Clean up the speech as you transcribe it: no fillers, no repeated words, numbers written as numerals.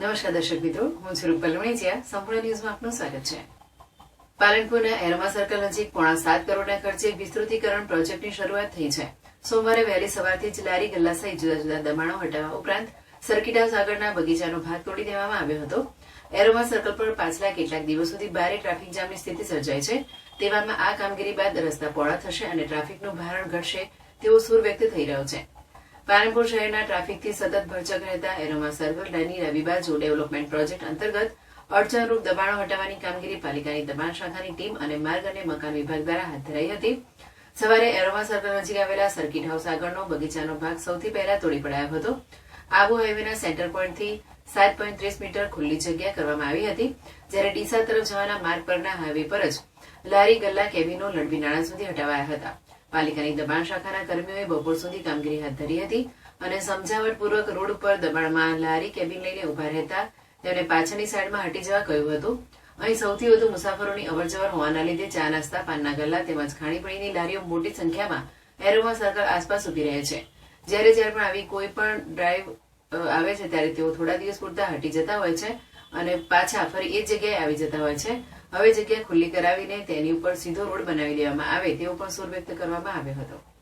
નમસ્કાર દર્શક મિત્રો, હું છું રૂપલ વણિજિયા. સંપૂર્ણ ન્યૂઝમાં આપનું સ્વાગત છે. પાલનપુરના એરોમા સર્કલ નજીક 7.5 કરોડના ખર્ચે વિસ્તૃતીકરણ પ્રોજેક્ટની શરૂઆત થઈ છે. સોમવારે વહેલી સવારથી જ લારી ગલ્લા સહિત જુદા જુદા દબાણો હટાવવા ઉપરાંત સર્કિટ હાઉસ આગળના બગીચાનો ભાગ તોડી દેવામાં આવ્યો હતો. એરોમા સર્કલ પર પાછલા કેટલાક દિવસોથી ભારે ટ્રાફિક જામની સ્થિતિ સર્જાય છે. તેવામાં આ કામગીરી બાદ રસ્તા પહોળા થશે અને ટ્રાફિકનું ભારણ ઘટશે તેવો સૂર વ્યક્ત થઈ રહ્યો છે. પાલનપુર શહેરના ટ્રાફિકથી સતત ભરચક રહેતા એરોમા સર્કલની રવિવાર જો ડેવલપમેન્ટ પ્રોજેક્ટ અંતર્ગત અડચણરૂપ દબાણો હટાવવાની કામગીરી પાલિકાની દબાણ શાખાની ટીમ અને માર્ગ અને મકાન વિભાગ દ્વારા હાથ ધરાઈ હતી. સવારે એરોમા સર્કલ નજીક આવેલા સર્કિટ હાઉસ આગળનો બગીચાનો ભાગ સૌથી પહેલા તોડી પડાયો હતો. આબુ હાઈવેના સેન્ટર પોઈન્ટથી 7.30 મીટર ખુલ્લી જગ્યા કરવામાં આવી હતી, જ્યારે ડીસા તરફ જવાના માર્ગ પરના હાઈવે પર જ લારી ગલ્લા કેબિનો લડબી નાળા સુધી હટાવાયા હતા. પાલિકાની દબાણ શાખાના કર્મીઓએ બપોર સુધી કામગીરી હાથ ધરી હતી અને સમજાવટપૂર્વક રોડ ઉપર દબાણમાં લારી કેબિન લઈને ઉભા રહેતા તેમને પાછળની સાઈડમાં હટી જવા કહ્યું હતું. અહીં સૌથી વધુ મુસાફરોની અવરજવર હોવાના લીધે ચા નાસ્તા, પાનના ગલ્લા તેમજ ખાણીપીણીની લારીઓ મોટી સંખ્યામાં એરોમા સર્કલ આસપાસ ઉભી રહે છે. જ્યારે પણ આવી કોઈ પણ ડ્રાઈવ આવે છે ત્યારે તેઓ થોડા દિવસ પૂરતા હટી જતા હોય છે અને પાછા ફરી એ જગ્યાએ આવી જતા હોય છે. હવે જગ્યા ખુલ્લી કરાવીને તેની ઉપર સીધો રોડ બનાવી દેવામાં આવે તેવો પણ સૂર વ્યક્ત કરવામાં આવ્યો હતો.